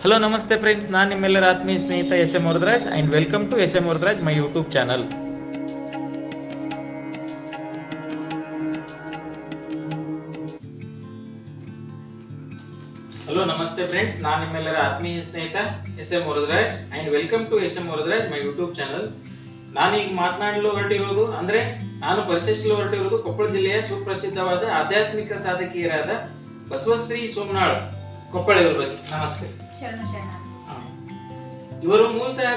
Hello ನಮಸ್ತೆ friends, ನಾನು ನಿಮ್ಮೆಲ್ಲರ ಆತ್ಮೀಯ ಸ್ನೇಹಿತ S M. Varadaraj and welcome to S M. Varadaraj my YouTube channel. Hello ನಮಸ್ತೆ ಫ್ರೆಂಡ್ಸ್, ನಾನು ನಿಮ್ಮೆಲ್ಲರ ಆತ್ಮೀಯ ಸ್ನೇಹಿತ S M. Varadaraj and welcome to S M. Varadaraj my YouTube channel. ನಾನು ಈಗ ಮಾತನಾಡಲು ಹೊರಟಿರೋದು ನಾನು ಪರಿಚಯಿಸಲು ಹೊರಟಿರೋದು ಕೊಪ್ಪಳ ಜಿಲ್ಲೆಯ ಸುಪ್ರಸಿದ್ಧವಾದ ಆಧ್ಯಾತ್ಮಿಕ ಸಾಧಕಿಯರಾದ ಬಸವಶ್ರೀ ಸೋಮನಾಳ್ ಕೊಪ್ಪಳ ಇವರ ಬಗ್ಗೆ. ನಮಸ್ತೆ. ಇವರು ಮೂಲತಃ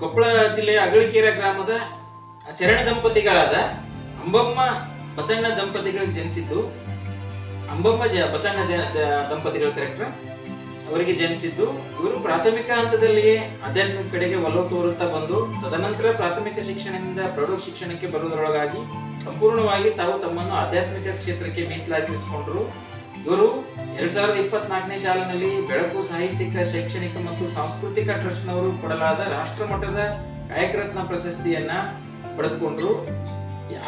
ಕೊಪ್ಪಳ ಜಿಲ್ಲೆಯ ಅಗಳಿಕೆರೆ ಗ್ರಾಮದ ಶರಣ ದಂಪತಿಗಳಾದ ಅಂಬಮ್ಮ ಬಸಣ್ಣ ದಂಪತಿಗಳಿಗೆ ಜನಿಸಿದ್ದು. ಅಂಬಮ್ಮ ಬಸಣ್ಣ ದಂಪತಿಗಳ ಕರೆಕ್ಟ್, ಅವರಿಗೆ ಜನಿಸಿದ್ದು. ಇವರು ಪ್ರಾಥಮಿಕ ಹಂತದಲ್ಲಿಯೇ ಆಧ್ಯಾತ್ಮಿಕ ಕಡೆಗೆ ಒಲವು ತೋರುತ್ತಾ ಬಂದು ತದನಂತರ ಪ್ರಾಥಮಿಕ ಶಿಕ್ಷಣದಿಂದ ಪ್ರೌಢ ಶಿಕ್ಷಣಕ್ಕೆ ಬರುವುದರೊಳಗಾಗಿ ಸಂಪೂರ್ಣವಾಗಿ ತಾವು ತಮ್ಮನ್ನು ಆಧ್ಯಾತ್ಮಿಕ ಕ್ಷೇತ್ರಕ್ಕೆ ಮೀಸಲಾಗಿರಿಸಿಕೊಂಡರು. ಇವರು 2024ನೇ ಸಾಲಿನಲ್ಲಿ ಬೆಳಕು ಸಾಹಿತ್ಯಿಕ, ಶೈಕ್ಷಣಿಕ ಮತ್ತು ಸಾಂಸ್ಕೃತಿಕ ಟ್ರಸ್ಟ್ನವರು ಕೊಡಲಾದ ರಾಷ್ಟ್ರಮಟ್ಟದ ಕಾಯಕರತ್ನ ಪ್ರಶಸ್ತಿಯನ್ನ ಪಡೆದುಕೊಂಡರು.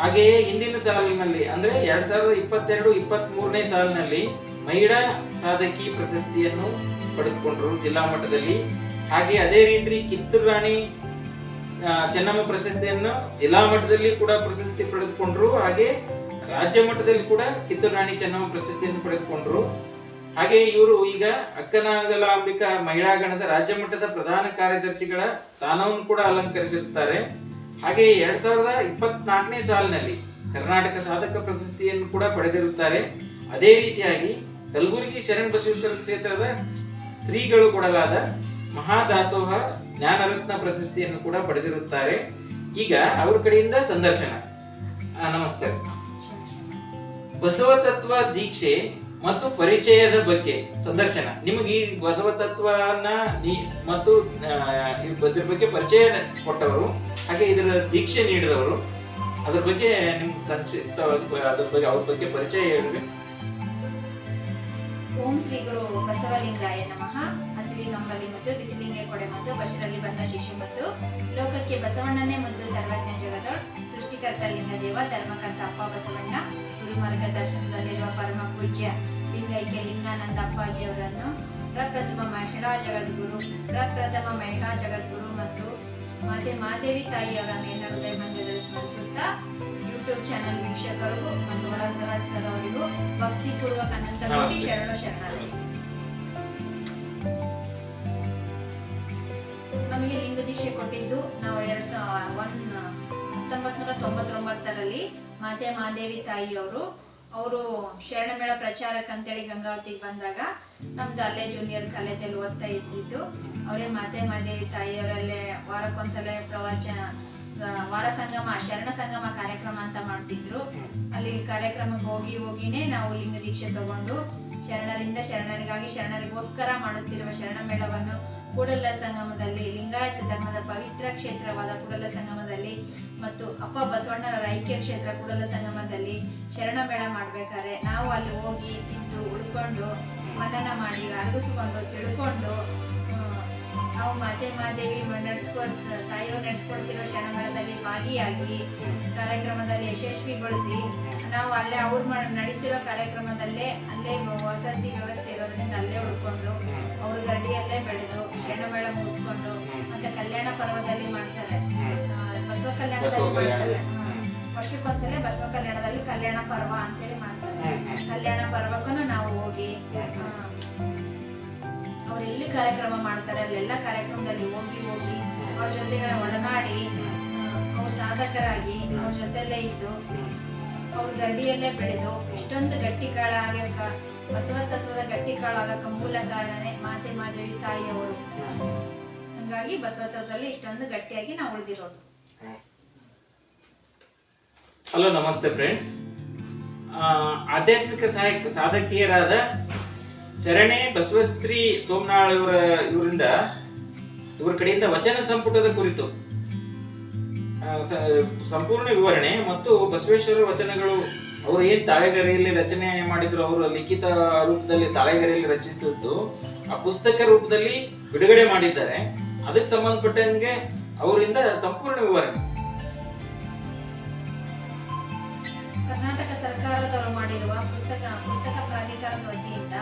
ಹಾಗೆಯೇ ಹಿಂದಿನ ಸಾಲಿನಲ್ಲಿ 2022-23ನೇ ಸಾಲಿನಲ್ಲಿ ಮಹಿಳಾ ಸಾಧಕಿ ಪ್ರಶಸ್ತಿಯನ್ನು ಪಡೆದುಕೊಂಡರು ಜಿಲ್ಲಾ ಮಟ್ಟದಲ್ಲಿ. ಹಾಗೆ ಅದೇ ರೀತಿ ಕಿತ್ತೂರು ರಾಣಿ ಚೆನ್ನಮ್ಮ ಪ್ರಶಸ್ತಿಯನ್ನು ಜಿಲ್ಲಾ ಮಟ್ಟದಲ್ಲಿ ಕೂಡ ಪ್ರಶಸ್ತಿ ಪಡೆದುಕೊಂಡರು. ಹಾಗೆ ರಾಜ್ಯ ಮಟ್ಟದಲ್ಲಿ ಕೂಡ ಕಿತ್ತೂರು ರಾಣಿ ಚೆನ್ನಮ್ಮ ಪ್ರಶಸ್ತಿಯನ್ನು ಪಡೆದುಕೊಂಡರು. ಹಾಗೆ ಇವರು ಈಗ ಅಕ್ಕನಾಗಲಾಂಬಿಕಾ ಮಹಿಳಾ ಗಣದ ರಾಜ್ಯ ಮಟ್ಟದ ಪ್ರಧಾನ ಕಾರ್ಯದರ್ಶಿಗಳ ಸ್ಥಾನವನ್ನು ಕೂಡ ಅಲಂಕರಿಸಿರುತ್ತಾರೆ. ಹಾಗೆ 2024ನೇ ಸಾಲಿನಲ್ಲಿ ಕರ್ನಾಟಕ ಸಾಧಕ ಪ್ರಶಸ್ತಿಯನ್ನು ಕೂಡ ಪಡೆದಿರುತ್ತಾರೆ. ಅದೇ ರೀತಿಯಾಗಿ ಕಲಬುರಗಿ ಶರಣ ಬಸವೇಶ್ವರ ಕ್ಷೇತ್ರದ ಶ್ರೀಗಳು ಕೊಡಲಾದ ಮಹಾದಾಸೋಹ ಜ್ಞಾನರತ್ನ ಪ್ರಶಸ್ತಿಯನ್ನು ಕೂಡ ಪಡೆದಿರುತ್ತಾರೆ. ಈಗ ಅವರ ಕಡೆಯಿಂದ ಸಂದರ್ಶನ. ನಮಸ್ತೆ. ಬಸವ ತತ್ವ ದೀಕ್ಷೆ ಮತ್ತು ಪರಿಚಯದ ಬಗ್ಗೆ ಸಂದರ್ಶನ. ನಿಮಗೆ ಈ ಬಸವ ತತ್ವನ ಮತ್ತು ಇದ್ರ ಬಗ್ಗೆ ಪರಿಚಯ ಕೊಟ್ಟವರು, ಹಾಗೆ ಇದರ ದೀಕ್ಷೆ ನೀಡಿದವರು, ಅದ್ರ ಬಗ್ಗೆ ನಿಮ್ಗೆ ಸಂಕ್ಷಿಪ್ತವಾಗಿ ಅವ್ರ ಬಗ್ಗೆ ಪರಿಚಯ ಹೇಳ್ರಿ. ಓಂ ಶ್ರೀ ಗುರು ಬಸವಲಿಂಗಾಯ ನಮಃ. ಹಸಿವಿಗಂಬಲಿ ಮತ್ತು ಬಿಸಿಲಿಂಗೆ ಕೊಡೆ ಮತ್ತು ಬಶರಲ್ಲಿ ಬಂದ ಶಿಶು ಮತ್ತು ಲೋಕಕ್ಕೆ ಬಸವಣ್ಣನೇ ಮತ್ತು ಸರ್ವಜ್ಞ ಜಗದೊಳ್ ಸೃಷ್ಟಿಕರ್ತ ಲಿಂಗದೇವ ಧರ್ಮಕರ್ತ ಅಪ್ಪ ಬಸವಣ್ಣ ಗುರು ಮಾರ್ಗದರ್ಶನದಲ್ಲಿರುವ ಪರಮ ಪೂಜ್ಯ ಲಿಂಗೈಕ್ಯ ಲಿಂಗಾನಂದ ಅಪ್ಪಾಜಿಯವರನ್ನು ಪ್ರಪ್ರಥಮ ಮಹಿಳಾ ಜಗದ್ಗುರು ಮತ್ತು ಮಾತೆ ಮಾದೇವಿ ತಾಯಿಯವರ ಮೇಲಿನ ಹೃದಯ ಮಂದಿರದಲ್ಲಿ ಸ್ಮರಿಸುತ್ತಾ ಯೂಟ್ಯೂಬ್ ಚಾನೆಲ್ ವೀಕ್ಷಕರಿಗೂ ಮತ್ತು ವರದರಾಜ್ ಸರ್ ಅವರಿಗೂ ಭಕ್ತಿಪೂರ್ವಕ ಅನಂತ ಕೋಟಿ ಶರಣಾರ್ಥಿ. ನಮಗೆ ಲಿಂಗ ದೀಕ್ಷೆ ಕೊಟ್ಟಿದ್ದು ನಾವು 1999ರಲ್ಲಿ ಮಾತೆ ಮಾದೇವಿ ತಾಯಿಯವರು ಶರಣಮೇಳ ಪ್ರಚಾರಕ್ಕೆ ಅಂತೇಳಿ ಗಂಗಾವತಿಗೆ ಬಂದಾಗ ನಮ್ದು ಅಲ್ಲೇ ಜೂನಿಯರ್ ಕಾಲೇಜಲ್ಲಿ ಓದ್ತಾ ಇದ್ದಿದ್ದು. ಅವರೇ ಮಾತೆ ಮಾದೇವಿ ತಾಯಿಯವರಲ್ಲೇ ವಾರಕ್ಕೊಂದ್ಸಲ ಪ್ರವಚನ, ವಾರ ಸಂಗಮ, ಶರಣ ಸಂಗಮ ಕಾರ್ಯಕ್ರಮ ಅಂತ ಮಾಡ್ತಿದ್ರು. ಅಲ್ಲಿ ಕಾರ್ಯಕ್ರಮಕ್ಕೆ ಹೋಗಿನೇ ನಾವು ಲಿಂಗ ದೀಕ್ಷೆ ತಗೊಂಡು ಶರಣರಿಂದ ಶರಣರಿಗಾಗಿ ಶರಣರಿಗೋಸ್ಕರ ಮಾಡುತ್ತಿರುವ ಶರಣ ಮೇಳವನ್ನು ಕೂಡಲ ಸಂಗಮದಲ್ಲಿ, ಲಿಂಗಾಯತ ಧರ್ಮದ ಪವಿತ್ರ ಕ್ಷೇತ್ರವಾದ ಕೂಡಲ ಸಂಗಮದಲ್ಲಿ ಮತ್ತು ಅಪ್ಪ ಬಸವಣ್ಣರ ಐಕ್ಯ ಕ್ಷೇತ್ರ ಕೂಡಲ ಸಂಗಮದಲ್ಲಿ ಶರಣ ಮೇಳ ಮಾಡ್ಬೇಕಾದ್ರೆ ನಾವು ಅಲ್ಲಿ ಹೋಗಿ ಇದ್ದು ಉಳ್ಕೊಂಡು ಮನನ ಮಾಡಿ ಅರಗಿಸ್ಕೊಂಡು ತಿಳ್ಕೊಂಡು ನಾವು ಮಾತೆ ಮಾದೇವಿ ತಾಯಿಯವರು ನಡೆಸ್ಕೊಡ್ತಿರೋ ಶರಣ ಮೇಳದಲ್ಲಿ ಭಾಗಿಯಾಗಿ ಕಾರ್ಯಕ್ರಮದಲ್ಲಿ ಯಶಸ್ವಿಗೊಳಿಸಿ ನಾವು ಅಲ್ಲೇ ನಡೀತಿರೋ ಕಾರ್ಯಕ್ರಮದಲ್ಲೇ ಅಲ್ಲೇ ವಸತಿ ವ್ಯವಸ್ಥೆ ಇರೋದ್ರಿಂದ ಅಲ್ಲೇ ಉಳ್ಕೊಂಡು ಅವ್ರ ಗರಡಿಯಲ್ಲೇ ಬೆಳೆದು ಶರಣ ಮೇಳ ಮುಗಿಸ್ಕೊಂಡು ಮತ್ತೆ ಕಲ್ಯಾಣ ಪರ್ವದಲ್ಲಿ ಮಾಡ್ತಾರೆ, ಬಸವ ಕಲ್ಯಾಣದಲ್ಲಿ ಮಾಡ್ತಾರೆ. ವರ್ಷಕ್ಕೊಂದ್ಸಲ ಬಸವ ಕಲ್ಯಾಣದಲ್ಲಿ ಕಲ್ಯಾಣ ಪರ್ವ ಅಂತೇಳಿ ಮಾಡ್ತಾರೆ. ಕಲ್ಯಾಣ ಪರ್ವಕ್ಕೂ ನಾವು ಹೋಗಿ ಅವ್ರೆಲ್ಲಿ ಕಾರ್ಯಕ್ರಮ ಮಾಡ್ತಾರೆ ಅಲ್ಲೆಲ್ಲ ಕಾರ್ಯಕ್ರಮದಲ್ಲಿ ಹೋಗಿ ಅವ್ರ ಜೊತೆಗಳ ಒಡನಾಡಿ ಅವ್ರ ಸಾಧಕರಾಗಿ ಅವ್ರ ಜೊತೆಲ್ಲೇ ಇದ್ದು ಅವ್ರ ಗಡ್ಡಿಯಲ್ಲೇ ಬೆಳೆದು ಇಷ್ಟೊಂದು ಗಟ್ಟಿಕಾಳಾಗಕ್ಕ, ಬಸವ ತತ್ವದ ಗಟ್ಟಿಕಾಳಾಗಕ್ಕ ಮೂಲ ಕಾರಣನೇ ಮಾತೆ ಮಾದೇವಿ ತಾಯಿಯವರು. ಹಂಗಾಗಿ ಬಸವ ತತ್ವದಲ್ಲಿ ಇಷ್ಟೊಂದು ಗಟ್ಟಿಯಾಗಿ ನಾವು ಉಳಿದಿರೋದು. ಹಲೋ ನಮಸ್ತೆ ಫ್ರೆಂಡ್ಸ್. ಆಧ್ಯಾತ್ಮಿಕ ಸಾಧಕಿಯರಾದ ಶರಣೆ ಬಸವಶ್ರೀ ಸೋಮನಾಳ್ ಇವರ ಕಡೆಯಿಂದ ವಚನ ಸಂಪುಟದ ಕುರಿತು ಸಂಪೂರ್ಣ ವಿವರಣೆ ಮತ್ತು ಬಸವೇಶ್ವರ ವಚನಗಳು ಅವರು ಏನ್ ತಾಳೆಗರಿಯಲ್ಲಿ ರಚನೆ ಮಾಡಿದ್ರು, ಅವರು ಲಿಖಿತ ರೂಪದಲ್ಲಿ ತಾಳೆಗರಿಯಲ್ಲಿ ರಚಿಸಿದ್ದು ಆ ಪುಸ್ತಕ ರೂಪದಲ್ಲಿ ಬಿಡುಗಡೆ ಮಾಡಿದ್ದಾರೆ. ಅದಕ್ಕೆ ಸಂಬಂಧಪಟ್ಟಂಗೆ ಅವರಿಂದ ಸಂಪೂರ್ಣ ವಿವರಣೆ. ಕರ್ನಾಟಕ ಸರ್ಕಾರದವರು ಮಾಡಿರುವ ಪುಸ್ತಕ ಪ್ರಾಧಿಕಾರದ ವತಿಯಿಂದ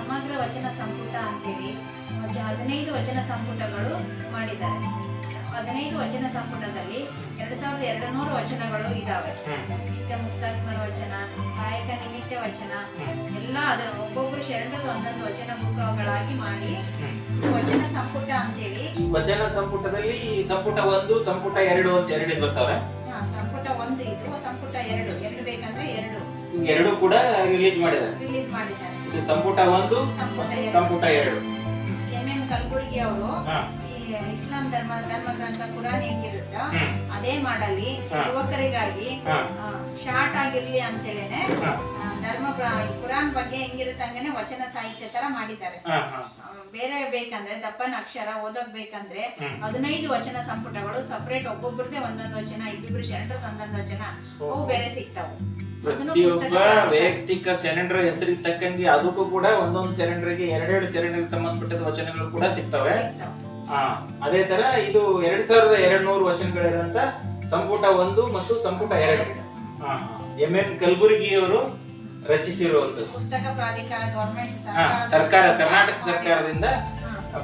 ಸಮಗ್ರ ವಚನ ಸಂಪುಟ ಅಂತೇಳಿ 15 ವಚನ ಸಂಪುಟಗಳು ಮಾಡಿದ್ದಾರೆ. 15 ವಚನ ಸಂಪುಟದಲ್ಲಿ 2200 ವಚನಗಳು ಇದಾವೆ. ನಿತ್ಯ ಮುಕ್ತಾತ್ಮರ ವಚನ, ಕಾಯಕ ನಿಮಿತ್ತ ವಚನ ಎಲ್ಲ ಅದರ ಒಬ್ಬೊಬ್ಬರು ಶರಣರದ್ದು ಒಂದೊಂದು ವಚನ ಬುಕ್ಗಳಾಗಿ ಮಾಡಿ ವಚನ ಸಂಪುಟ ಅಂತೇಳಿ. ವಚನ ಸಂಪುಟದಲ್ಲಿ ಸಂಪುಟ 1, ಸಂಪುಟ 2 ಅಂತ ಎರಡು ಬರ್ತಾವೆ. ಸಂಪುಟ 1 ಇದು, ಸಂಪುಟ 2 ಬೇಕಂದ್ರೆ 2 ಎರಡು ಕೂಡ ರಿಲೀಸ್ ಮಾಡಿದ್ದಾರೆ. ಇದು ಸಂಪುಟ 1, ಸಂಪುಟ 2. MM ಕಲಬುರ್ಗಿ ಅವರು ಈ ಇಸ್ಲಾಂ ಧರ್ಮ ಗ್ರಂಥ ಕುರಾನ್ ಹೆಂಗಿರುತ್ತ ಅದೇ ಮಾಡಲಿ ಯುವಕರಿಗಾಗಿ ಶಾರ್ಟ್ ಆಗಿರ್ಲಿ ಅಂತೇಳಿನೆ ಕುರಾನ್ ಬಗ್ಗೆ ಹೆಂಗಿರುತ್ತೆ ಹಂಗೇನೆ ವಚನ ಸಾಹಿತ್ಯ ತರ ಮಾಡಿದ್ದಾರೆ. ಬೇರೆ ಬೇಕಂದ್ರೆ ದಪ್ಪನ ಅಕ್ಷರ ಓದಕ್ ಬೇಕಂದ್ರೆ 15 ವಚನ ಸಂಪುಟಗಳು ಸಪರೇಟ್ ಒಬ್ಬೊಬ್ಬರದೇ ಒಂದೊಂದು ವಚನ, ಇಬ್ಬಿಬ್ರು ಶರಣರದ್ದು ಒಂದೊಂದು ವಚನ, ಅವು ಬೇರೆ ಸಿಗ್ತಾವು. ಪ್ರತಿಯೊಬ್ಬ ವೈಯಕ್ತಿಕ ಶರಣರ ಹೆಸರಿಗೆ ತಕ್ಕಂಗೆ ಅದಕ್ಕೂ ಕೂಡ ಒಂದೊಂದು ಶರಣರಿಗೆ 2 ಶರಣರಿಗೆ ಸಂಬಂಧಪಟ್ಟ ವಚನಗಳು ಕೂಡ ಸಿಗ್ತವೆ. ಅದೇ ತರ ಇದು 2200 ವಚನಗಳಿರಂತ ಸಂಪುಟ 1 ಮತ್ತು ಸಂಪುಟ 2. MM ಕಲಬುರ್ಗಿ ಅವರು ರಚಿಸಿರುವಂತದ್ದು. ಪುಸ್ತಕ ಪ್ರಾಧಿಕಾರ ಗವರ್ನಮೆಂಟ್ ಸರ್ಕಾರ, ಕರ್ನಾಟಕ ಸರ್ಕಾರದಿಂದ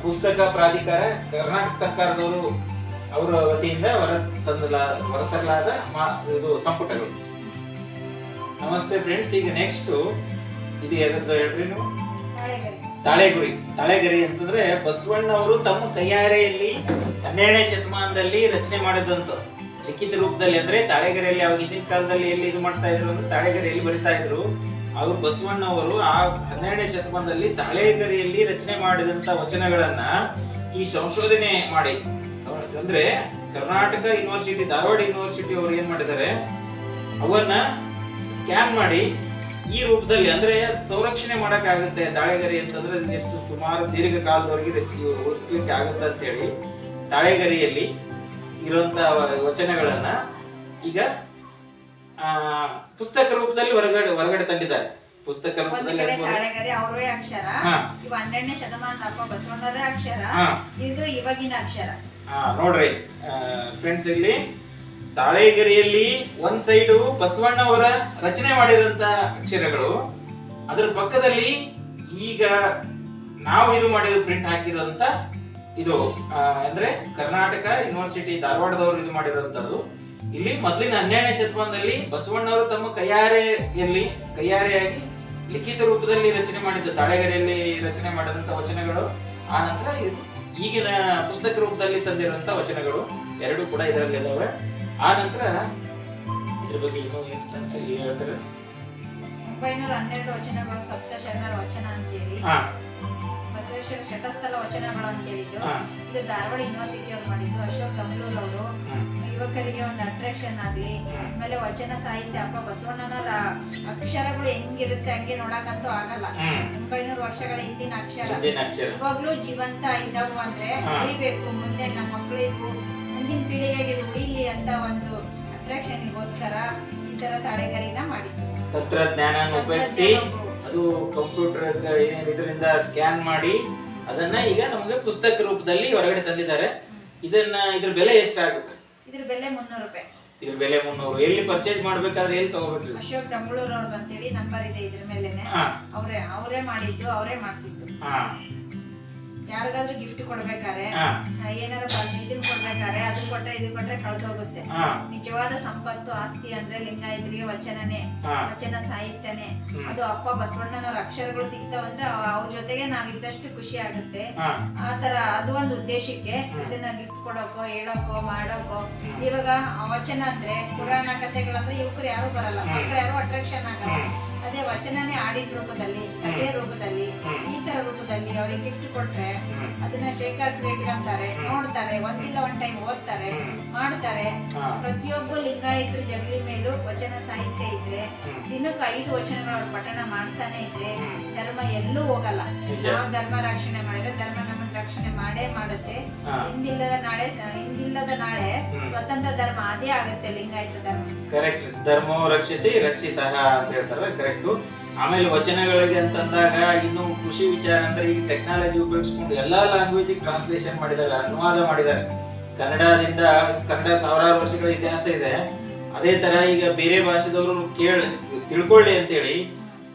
ಪುಸ್ತಕ ಪ್ರಾಧಿಕಾರ, ಕರ್ನಾಟಕ ಸರ್ಕಾರದವರು ಅವರ ವತಿಯಿಂದ ಹೊರತರಲಾದ ಇದು ಸಂಪುಟಗಳು. ನಮಸ್ತೆ ಫ್ರೆಂಡ್ಸ್, ಈಗ ನೆಕ್ಸ್ಟ್ ಇದು ಯಾವ್ದು ಹೇಳ್ರಿ ನೀವು? ತಾಳೆಗರಿ ಅಂತಂದ್ರೆ ಬಸವಣ್ಣ ಅವರು ತಮ್ಮ ಕೈಯಾರೆಯಲ್ಲಿ 12ನೇ ಶತಮಾನದಲ್ಲಿ ರಚನೆ ಮಾಡಿದಂತ ಲಿಖಿತ ರೂಪದಲ್ಲಿ. ಅಂದ್ರೆ ತಾಳೆಗರಿಯಲ್ಲಿ ಅವಾಗ ಹಿಂದಿನ ಕಾಲದಲ್ಲಿ ಎಲ್ಲಿ ಇದು ಮಾಡ್ತಾ ಇದ್ರು ಅಂದ್ರೆ ತಾಳೆಗರಿಯಲ್ಲಿ ಬರಿತಾ ಇದ್ರು. ಅವರು ಬಸವಣ್ಣ ಅವರು ಆ 12ನೇ ಶತಮಾನದಲ್ಲಿ ತಾಳೆಗರಿಯಲ್ಲಿ ರಚನೆ ಮಾಡಿದಂತ ವಚನಗಳನ್ನ ಈ ಸಂಶೋಧನೆ ಮಾಡಿ, ಅಂದ್ರೆ ಕರ್ನಾಟಕ ಯೂನಿವರ್ಸಿಟಿ, ಧಾರವಾಡ ಯೂನಿವರ್ಸಿಟಿ ಅವರು ಏನ್ ಮಾಡಿದ್ದಾರೆ, ಅವನ್ನ ಸ್ಕ್ಯಾನ್ ಮಾಡಿ ಈ ರೂಪದಲ್ಲಿ, ಅಂದ್ರೆ ಸಂರಕ್ಷಣೆ ಮಾಡಕ್ ಆಗುತ್ತೆ. ತಾಳೆಗರಿ ಅಂತಂದ್ರೆ ಎಷ್ಟು ಸುಮಾರು ದೀರ್ಘ ಕಾಲದವರೆಗೆ ಉಳಿಸ್ಲಿಕ್ಕೆ ಆಗುತ್ತೆ ಅಂತ ಹೇಳಿ ತಾಳೆಗರಿಯಲ್ಲಿ ಇರುವಂತ ವಚನಗಳನ್ನ ಈಗ ಪುಸ್ತಕ ರೂಪದಲ್ಲಿ ಹೊರಗಡೆ ತಂದಿದ್ದಾರೆ. ಪುಸ್ತಕ ರೂಪದಲ್ಲಿ ಅವರೇ ಅಕ್ಷರ, 12ನೇ ಶತಮಾನದ ಅಪ್ಪ ಬಸವಣ್ಣರೇ ಅಕ್ಷರ, ಇದು ಇವಾಗಿನ ಅಕ್ಷರ. ನೋಡ್ರಿ ಫ್ರೆಂಡ್ಸ್, ಇಲ್ಲಿ ತಾಳೆಗರಿಯಲ್ಲಿ ಒಂದ್ ಸೈಡು ಬಸವಣ್ಣ ಅವರ ರಚನೆ ಮಾಡಿದಂತ ಅಕ್ಷರಗಳು, ಅದರ ಪಕ್ಕದಲ್ಲಿ ಈಗ ನಾವು ಇದು ಮಾಡಿದ ಪ್ರಿಂಟ್ ಹಾಕಿರೋಂತ ಇದು ಅಂದ್ರೆ ಕರ್ನಾಟಕ ಯೂನಿವರ್ಸಿಟಿ ಧಾರವಾಡದವರು ಇದು ಮಾಡಿರುವಂತದ್ದು. ಇಲ್ಲಿ ಮೊದಲಿನ 12ನೇ ಶತಮಾನದಲ್ಲಿ ಬಸವಣ್ಣವರು ತಮ್ಮ ಕೈಯಾರೆಯಾಗಿ ಲಿಖಿತ ರೂಪದಲ್ಲಿ ರಚನೆ ಮಾಡಿದ್ದ ತಾಳೆಗರಿಯಲ್ಲಿ ರಚನೆ ಮಾಡಿದಂತ ವಚನಗಳು. ಆ ನಂತರ ಈಗಿನ ಪುಸ್ತಕ ರೂಪದಲ್ಲಿ ತಂದಿರುವಂತ ವಚನಗಳು ಎರಡು ಕೂಡ ಇದರಲ್ಲಿ ಇದಾವೆ. ಆ ನಂತರ ಇದ್ರ ಬಗ್ಗೆ ಇನ್ನೂ ಏನು ಸಂಕ್ಷೇಪ ಹೇಳ್ತಾರೆ? 912 ವಚನಗಳು ಸಪ್ತ ಶರಣರ ವಚನ ಅಂತೇಳಿ, ಬಸವೇಶ್ವರ ಶಟಸ್ಥಲ ವಚನಗಳು ಅಂತೇಳಿದ್ದು. ಇದು ಧಾರವಾಡ ಯೂನಿವರ್ಸಿಟಿ ಅವ್ರು ಮಾಡಿದ್ದು. ಅಶೋಕ್ ಡಂಗ್ಳೂರ್ ಅವರು ಯುವಕರಿಗೆ ಒಂದು ಅಟ್ರಾಕ್ಷನ್ ಆಗ್ಲಿ, ಆಮೇಲೆ ವಚನ ಸಾಹಿತ್ಯ ಅಪ್ಪ ಬಸವಣ್ಣನವರ ಅಕ್ಷರಗಳು ಹೆಂಗಿರುತ್ತೆ ಹಂಗೆ ನೋಡಕಂತೂ ಆಗಲ್ಲ. 900 ವರ್ಷಗಳ ಹಿಂದಿನ ಅಕ್ಷರ ಇವಾಗ್ಲೂ ಜೀವಂತ ಇದ್ದಾವು. ಅಂದ್ರೆ ಉಳಿಬೇಕು, ಮುಂದೆ ನಮ್ಮ ಮಕ್ಕಳಿಗೂ ಮುಂದಿನ ಪೀಳಿಗೆಗೆ ಇದು ಉಳಿಲಿ ಅಂತ ಒಂದು ಅಟ್ರಾಕ್ಷನ್ಗೋಸ್ಕರ ಈ ತರ ತಾಳೆಗರಿನ ಮಾಡಿದ್ರು. ತಂತ್ರಜ್ಞಾನ ಉಪಯೋಗಿಸಿ ಅದು ಕಂಪ್ಯೂಟರ್ ಇದರಿಂದ ಸ್ಕ್ಯಾನ್ ಮಾಡಿ ಅದನ್ನ ಈಗ ನಮಗೆ ಪುಸ್ತಕ ರೂಪದಲ್ಲಿ ಹೊರಗಡೆ ತಂದಿದ್ದಾರೆ. ಇದ್ರ ಬೆಲೆ ಎಷ್ಟಾಗುತ್ತೆ? ಇದ್ರ ಬೆಲೆ 300 ರೂಪಾಯಿ. ಇದ್ರ ಬೆಲೆ 300. ಎಲ್ಲಿ ಪರ್ಚೇಸ್ ಮಾಡ್ಬೇಕಾದ್ರೆ ಎಲ್ಲಿ ತಗೋಬೇಕು? ಅಶೋಕ್ ಡಂಗ್ಳೂರ್ ಅವ್ರದ್ದು ಅಂತೇಳಿ ನಂಬರ್ ಇದೆ ಇದ್ರ ಮೇಲೆನೆ. ಅವರೇ ಮಾಡಿದ್ದು, ಅವರೇ ಮಾಡ್ತಿದ್ದು. ಯಾರಿಗಾದ್ರೂ ಗಿಫ್ಟ್ ಕೊಡ್ಬೇಕಾರೆ, ಏನಾರ ಇದನ್ ಕೊಡ್ಬೇಕಾರೆ, ಅದನ್ನ ಕೊಟ್ರೆ ಇದು ಕೊಟ್ರೆ ಕಳೆದೋಗುತ್ತೆ. ನಿಜವಾದ ಸಂಪತ್ತು ಆಸ್ತಿ ಅಂದ್ರೆ ಲಿಂಗಾಯತ್ರಿಗೆ ವಚನನೇ, ವಚನ ಸಾಹಿತ್ಯನೇ. ಅದು ಅಪ್ಪ ಬಸವಣ್ಣನವ್ರ ಅಕ್ಷರಗಳು ಸಿಗ್ತಾವಂದ್ರೆ ಅವ್ರ ಜೊತೆಗೆ ನಾವಿದ್ದಷ್ಟು ಖುಷಿ ಆಗುತ್ತೆ. ಆತರ ಅದು ಒಂದು ಉದ್ದೇಶಕ್ಕೆ ಇದನ್ನ ಗಿಫ್ಟ್ ಕೊಡೋಕೋ, ಹೇಳೋಕೋ, ಮಾಡೋಕೋ. ಇವಾಗ ವಚನ ಅಂದ್ರೆ ಪುರಾಣ ಕಥೆಗಳಂದ್ರೆ ಯುವಕರು ಯಾರು ಬರಲ್ಲ, ಮಕ್ಕಳು ಯಾರು ಅಟ್ರಾಕ್ಷನ್ ಆಗಲ್ಲ. ಅದೇ ವಚನನೇ ಹಾಡಿನ ರೂಪದಲ್ಲಿ, ಕಥೆ ರೂಪದಲ್ಲಿ, ಈ ತರ ರೂಪದಲ್ಲಿ ಅವ್ರಿಗೆ ಗಿಫ್ಟ್ ಕೊಟ್ರೆ ಅದನ್ನ ಶೇಖರಿಸಿ ಇಟ್ಕೊಂತಾರೆ, ನೋಡ್ತಾರೆ, ಒಂದಿಲ್ಲ ಒಂದ್ ಟೈಮ್ ಓದ್ತಾರೆ, ಮಾಡ್ತಾರೆ. ಪ್ರತಿಯೊಬ್ಬ ಲಿಂಗಾಯತರ ಜಗಲಿ ಮೇಲೂ ವಚನ ಸಾಹಿತ್ಯ ಇದ್ರೆ, ದಿನಕ್ಕೆ 5 ವಚನಗಳು ಅವ್ರು ಪಠಣ ಮಾಡ್ತಾನೆ ಇದ್ರೆ ಧರ್ಮ ಎಲ್ಲೂ ಹೋಗಲ್ಲ. ನಾವು ಧರ್ಮ ರಕ್ಷಣೆ ಮಾಡಿದ್ರೆ ಧರ್ಮ ನಮ್ಮನ್ನ ರಕ್ಷಣೆ ಮಾಡೇ ಮಾಡುತ್ತೆ. ಹಿಂದಿಲ್ಲದ ನಾಳೆ ಸ್ವತಂತ್ರ ಧರ್ಮ ಅದೇ ಆಗುತ್ತೆ ಲಿಂಗಾಯತ ಧರ್ಮ. ಕರೆಕ್ಟ್. ಧರ್ಮೋ ರಕ್ಷತೆ ರಕ್ಷಿತಃ ಅಂತ ಹೇಳ್ತಾರೆ, ಕರೆಕ್ಟ್. ಆಮೇಲೆ ವಚನಗಳಿಗೆ ಅಂತಂದಾಗ ಇನ್ನು ಖುಷಿ ವಿಚಾರ ಅಂದ್ರೆ ಈಗ ಟೆಕ್ನಾಲಜಿ ಉಪಯೋಗಿಸ್ಕೊಂಡು ಎಲ್ಲಾ ಲ್ಯಾಂಗ್ವೇಜ್ ಟ್ರಾನ್ಸ್ಲೇಷನ್ ಮಾಡಿದ್ದಾರೆ, ಅನುವಾದ ಮಾಡಿದ್ದಾರೆ. ಕನ್ನಡ ಸಾವಿರಾರು ವರ್ಷಗಳ ಇತಿಹಾಸ ಇದೆ. ಅದೇ ತರ ಈಗ ಬೇರೆ ಭಾಷೆದವರು ತಿಳ್ಕೊಳ್ಳಿ ಅಂತೇಳಿ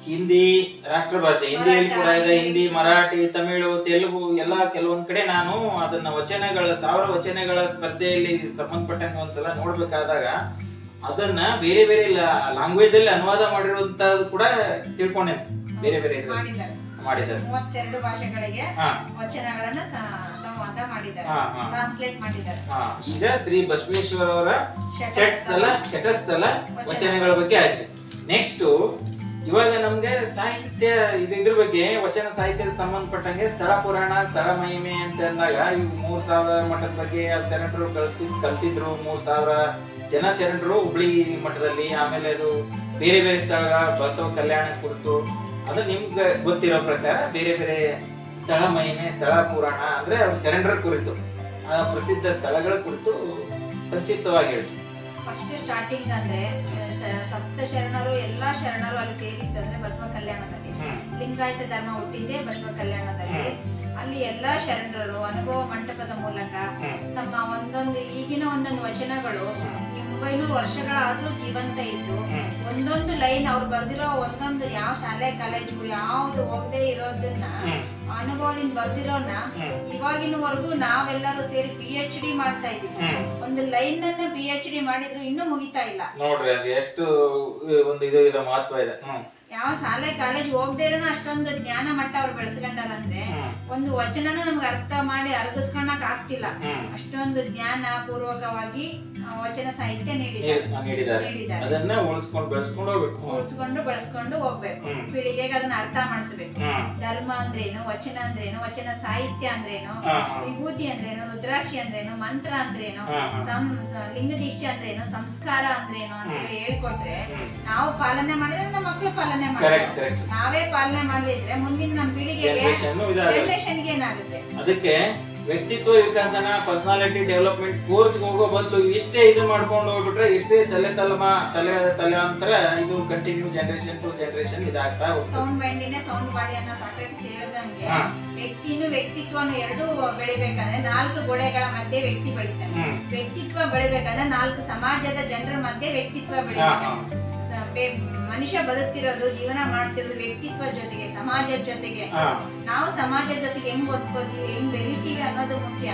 ಹಿಂದಿ ರಾಷ್ಟ್ರ ಭಾಷೆ, ಹಿಂದಿಯಲ್ಲಿ ಕೂಡ ಇದೆ. ಹಿಂದಿ, ಮರಾಠಿ, ತಮಿಳು, ತೆಲುಗು ಎಲ್ಲ ಕೆಲವೊಂದ್ ಕಡೆ ನಾನು ಅದನ್ನ ವಚನಗಳ 1000 ವಚನಗಳ ಸ್ಪರ್ಧೆಯಲ್ಲಿ ಸಂಬಂಧಪಟ್ಟಂಗೆ ಒಂದ್ಸಲ ನೋಡ್ಬೇಕಾದಾಗ ಅದನ್ನ ಬೇರೆ ಬೇರೆ ಲ್ಯಾಂಗ್ವೇಜ್ ಅಲ್ಲಿ ಅನುವಾದ ಮಾಡಿರುವಂತದ್ದು ಕೂಡ ತಿಳ್ಕೊಂಡೇನೆ. ಬೇರೆ ಬೇರೆ ಮಾಡಿದ್ದಾರೆ 32 ಭಾಷೆಗಳಿಗೆ ವಚನಗಳನ್ನ ಸಂವಾದ ಮಾಡಿದ್ದಾರೆ, ಟ್ರಾನ್ಸ್ಲೇಟ್ ಮಾಡಿದ್ದಾರೆ. ಈಗ ಶ್ರೀ ಬಸವೇಶ್ವರ ಅವರ ಶಟಸ್ಥಲ ವಚನಗಳ ಬಗ್ಗೆ ಆಯ್ತು. ನೆಕ್ಸ್ಟ್ ಇವಾಗ ನಮ್ಗೆ ಸಾಹಿತ್ಯ ಇದ್ರ ಬಗ್ಗೆ ವಚನ ಸಾಹಿತ್ಯದ ಸಂಬಂಧಪಟ್ಟಂಗೆ ಸ್ಥಳ ಪುರಾಣ, ಸ್ಥಳ ಮಹಿಮೆ ಅಂತ ಅಂದಾಗ ಇವು 3000 ಮಠದ ಬಗ್ಗೆ ಶರಣರು ಕಲ್ತಿದ್ರು. 3000 ಜನ ಶರಣರು ಹುಬ್ಳಿ ಮಠದಲ್ಲಿ. ಆಮೇಲೆ ಅದು ಬೇರೆ ಬೇರೆ ಸ್ಥಳ ಬಸವ ಕಲ್ಯಾಣ ಕುರಿತು ಅದು ನಿಮ್ಗೆ ಗೊತ್ತಿರೋ ಪ್ರಕಾರ ಬೇರೆ ಬೇರೆ ಸ್ಥಳ ಮಹಿಮೆ, ಸ್ಥಳ ಪುರಾಣ ಅಂದ್ರೆ ಅವ್ರ ಶರಣರ ಕುರಿತು ಪ್ರಸಿದ್ಧ ಸ್ಥಳಗಳ ಕುರಿತು ಸಂಕ್ಷಿಪ್ತವಾಗಿ ಹೇಳಿ. ಫಸ್ಟ್ ಸ್ಟಾರ್ಟಿಂಗ್ ಅಂದ್ರೆ ಸಪ್ತ ಶರಣರು, ಎಲ್ಲಾ ಶರಣರು ಅಲ್ಲಿ ಸೇರಿದ್ದು ಅಂದ್ರೆ ಬಸವ ಕಲ್ಯಾಣದಲ್ಲಿ. ಲಿಂಗಾಯತ ಧರ್ಮ ಹುಟ್ಟಿದ್ದೇ ಬಸವ ಕಲ್ಯಾಣದಲ್ಲಿ. ಅಲ್ಲಿ ಎಲ್ಲಾ ಶರಣರು ಅನುಭವ ಮಂಟಪದ ಮೂಲಕ ತಮ್ಮ ಈಗಿನ ಒಂದೊಂದು ವಚನಗಳು 900 ವರ್ಷಗಳಾದ್ರೂ ಜೀವಂತ ಇದ್ದು, ಒಂದೊಂದು ಲೈನ್ ಅವ್ರು ಬರ್ದಿರೋ ಒಂದೊಂದು ಯಾವ ಶಾಲೆ ಕಾಲೇಜು ಯಾವ್ದು ಹೋಗದೆ ಇರೋದನ್ನ ಅನುಭವದಿಂದ ಬರ್ದಿರೋನ ಇವಾಗಿನವರೆಗೂ ನಾವೆಲ್ಲರೂ ಸೇರಿ PhD ಮಾಡ್ತಾ ಇದೀವಿ. ಒಂದು ಲೈನ್ ಅನ್ನ PhD ಮಾಡಿದ್ರು ಇನ್ನೂ ಮುಗಿತಾ ಇಲ್ಲ. ನೋಡ್ರಿ ಅದು ಎಷ್ಟು ಒಂದು ಇದು ಮಹತ್ವ ಇದೆ. ಯಾವ ಶಾಲೆ ಕಾಲೇಜ್ ಹೋಗದೆ ಇರೋನ ಅಷ್ಟೊಂದು ಜ್ಞಾನ ಮಟ್ಟ ಅವ್ರು ಬೆಳೆಸ್ಕೊಂಡಾರ ಅಂದ್ರೆ ಒಂದು ವಚನನ ನಮ್ಗೆ ಅರ್ಥ ಮಾಡಿ ಅರ್ಗಿಸ್ಕೊಳಕ್ ಆಗ್ತಿಲ್ಲ. ಅಷ್ಟೊಂದು ಜ್ಞಾನ ಪೂರ್ವಕವಾಗಿ ವಚನ ಸಾಹಿತ್ಯ ನೀಡಿದ್ದಾರೆ. ಅದನ್ನ ಉಳಿಸ್ಕೊಂಡು ಬೆಳೆಸ್ಕೊಂಡು ಹೋಗ್ಬೇಕು. ಪೀಳಿಗೆಗೆ ಅದನ್ನ ಅರ್ಥ ಮಾಡಿಸ್ಬೇಕು. ಧರ್ಮ ಅಂದ್ರೇನು, ವಚನ ಅಂದ್ರೇನು, ವಚನ ಸಾಹಿತ್ಯ ಅಂದ್ರೇನು, ವಿಭೂತಿ ಅಂದ್ರೇನು, ರುದ್ರಾಕ್ಷಿ ಅಂದ್ರೇನು, ಮಂತ್ರ ಅಂದ್ರೇನು, ಲಿಂಗ ದೀಕ್ಷೆ ಅಂದ್ರೇನು, ಸಂಸ್ಕಾರ ಅಂದ್ರೇನು ಅಂತ ಹೇಳಿ ಹೇಳ್ಕೊಟ್ರೆ ನಾವು ಪಾಲನೆ ಮಾಡಿದ್ರೆ ನಮ್ಮ ಮಕ್ಕಳು ಪಾಲನೆ ಮಾಡ್ತಾರೆ. ನಾವೇ ಪಾಲನೆ ಮಾಡ್ಲಿದ್ರೆ ಮುಂದಿನ ನಮ್ಮ ಪೀಳಿಗೆಗೆ ಜನರೇಷನ್ಗೆ ಏನಾಗುತ್ತೆ. ಅದಕ್ಕೆ ವ್ಯಕ್ತಿತ್ವ ವಿಕಾಸನ, ಪರ್ಸನಾಲಿಟಿ ಡೆವಲಪ್ಮೆಂಟ್ ಕೋರ್ಸ್ ಹೋಗೋ ಬದಲು ಇಷ್ಟೇ ಇದು ಮಾಡ್ಕೊಂಡು ಹೋಗ್ಬಿಟ್ರೆ ಇಷ್ಟೇ ತಲೆಂತರ ಇದು ಕಂಟಿನ್ಯೂ ಜನರೇಷನ್ ಟು ಜನರೇಷನ್ ಇದಾಗ್ತಾ ಹೋಗ್ತದೆ. ಸೌಂಡ್ ಮೈಂಡಿನೇ ಸೌಂಡ್ ಬಾಡಿ ಅನ್ನೋ ಸಾಕ್ರೆಟಿಸ್ ಹೇಳ್ದಂಗೆ ವ್ಯಕ್ತಿನೂ ವ್ಯಕ್ತಿತ್ವನು ಎರಡೂ ಬೆಳಿಬೇಕಂದ್ರೆ 4 ಗೋಡೆಗಳ ಮಧ್ಯೆ ವ್ಯಕ್ತಿ ಬೆಳಿತಾನೆ. ವ್ಯಕ್ತಿತ್ವ ಬೆಳಿಬೇಕಂದ್ರೆ 4 ಸಮಾಜದ ಜನರ ಮಧ್ಯೆ ವ್ಯಕ್ತಿತ್ವ ಬೆಳಿತಾನೆ. ಮನುಷ್ಯ ಬದುಕ್ತಿರೋದು, ಜೀವನ ಮಾಡ್ತಿರೋದು ವ್ಯಕ್ತಿತ್ವ ಜೊತೆಗೆ, ಸಮಾಜದ ಜೊತೆಗೆ. ನಾವು ಸಮಾಜದ ಜೊತೆಗೆ ಹೆಂಗ್ ಬದುಕೋತೀವಿ, ಹೆಂಗ್ ಬೆಳಿತೀವಿ ಅನ್ನೋದು ಮುಖ್ಯ.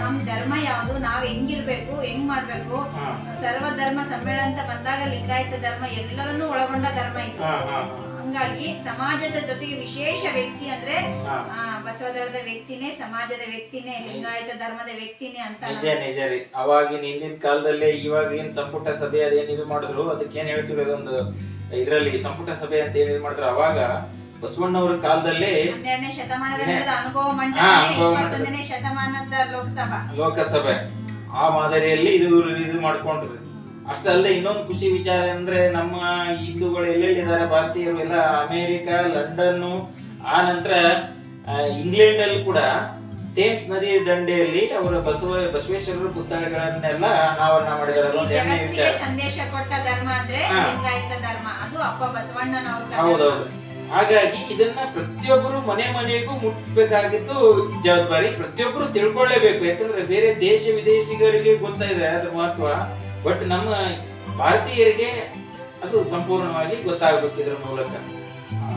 ನಮ್ ಧರ್ಮ ಯಾವ್ದು, ನಾವ್ ಹೆಂಗಿರ್ಬೇಕು, ಹೆಂಗ್ ಮಾಡ್ಬೇಕು. ಸರ್ವ ಧರ್ಮ ಸಮ್ಮೇಳನ ಅಂತ ಬಂದಾಗ ಲಿಂಗಾಯತ ಧರ್ಮ ಎಲ್ಲರನ್ನೂ ಒಳಗೊಂಡ ಧರ್ಮ ಇದು. ಹಂಗಾಗಿ ಸಮಾಜದ ಜೊತೆಗೆ ವಿಶೇಷ ವ್ಯಕ್ತಿ ಅಂದ್ರೆ ಬಸವದಳದ ವ್ಯಕ್ತಿನೇ, ಸಮಾಜದ ವ್ಯಕ್ತಿನೇ, ಲಿಂಗಾಯತ ಧರ್ಮದ ವ್ಯಕ್ತಿನೇ ಅಂತ. ನಿಜ ರೀ. ಅವಾಗಿನ ಹಿಂದಿನ ಕಾಲದಲ್ಲೇ ಇವಾಗ ಏನ್ ಸಂಪುಟ ಸಭೆ ಅದೇನ್ ಇದು ಮಾಡಿದ್ರು ಅದಕ್ಕೆ ಏನ್ ಹೇಳ್ತೀವಿ, ಅದೊಂದು ಇದ್ರಲ್ಲಿ ಸಂಪುಟ ಸಭೆ ಅಂತ ಏನ್ ಮಾಡಿದ್ರು ಅವಾಗ ಬಸವಣ್ಣವ್ರ ಕಾಲದಲ್ಲಿ 12ನೇ ಶತಮಾನದ ಅನುಭವ ಮಂಟಪ, 21ನೇ ಶತಮಾನದ ಲೋಕಸಭೆ ಆ ಮಾದರಿಯಲ್ಲಿ ಇದು ಮಾಡ್ಕೊಂಡ್ರು. ಅಷ್ಟಲ್ಲದೆ ಇನ್ನೊಂದು ಖುಷಿ ವಿಚಾರ ಅಂದ್ರೆ ನಮ್ಮ ಹಿಂದೂಗಳು ಎಲ್ಲೆಲ್ಲಿ ಇದಾರೆ ಭಾರತೀಯರು ಎಲ್ಲ ಅಮೇರಿಕ, ಲಂಡನ್, ಆ ನಂತರ ಇಂಗ್ಲೆಂಡ್ ಅಲ್ಲಿ ಕೂಡ ಥೇಮ್ಸ್ ನದಿ ದಂಡೆಯಲ್ಲಿ ಅವರ ಬಸವೇಶ್ವರರ ಪುತ್ಥಳಿಗಳನ್ನೆಲ್ಲ ಅನಾವರಣ ಮಾಡಿದ್ದಾರೆ. ಸಂದೇಶ ಕೊಟ್ಟ ಧರ್ಮ ಅಂದ್ರೆ ಲಿಂಗಾಯತ ಧರ್ಮ, ಅದು ಅಪ್ಪ ಬಸವಣ್ಣನವರು. ಹೌದೌದು. ಹಾಗಾಗಿ ಇದನ್ನ ಪ್ರತಿಯೊಬ್ಬರು ಮನೆಗೂ ಮುಟ್ಟಿಸ್ಬೇಕಾಗಿದ್ದು ಜವಾಬ್ದಾರಿ. ಪ್ರತಿಯೊಬ್ಬರು ತಿಳ್ಕೊಳ್ಳೇಬೇಕು. ಯಾಕಂದ್ರೆ ಬೇರೆ ದೇಶ ವಿದೇಶಿಗರಿಗೆ ಗೊತ್ತಾಗಿದೆ ಅದ್ರ ಮಹತ್ವ. ಬಟ್ ನಮ್ಮ ಭಾರತೀಯರಿಗೆ ಅದು ಸಂಪೂರ್ಣವಾಗಿ ಗೊತ್ತಾಗಬೇಕು ಇದ್ರ ಮೂಲಕ.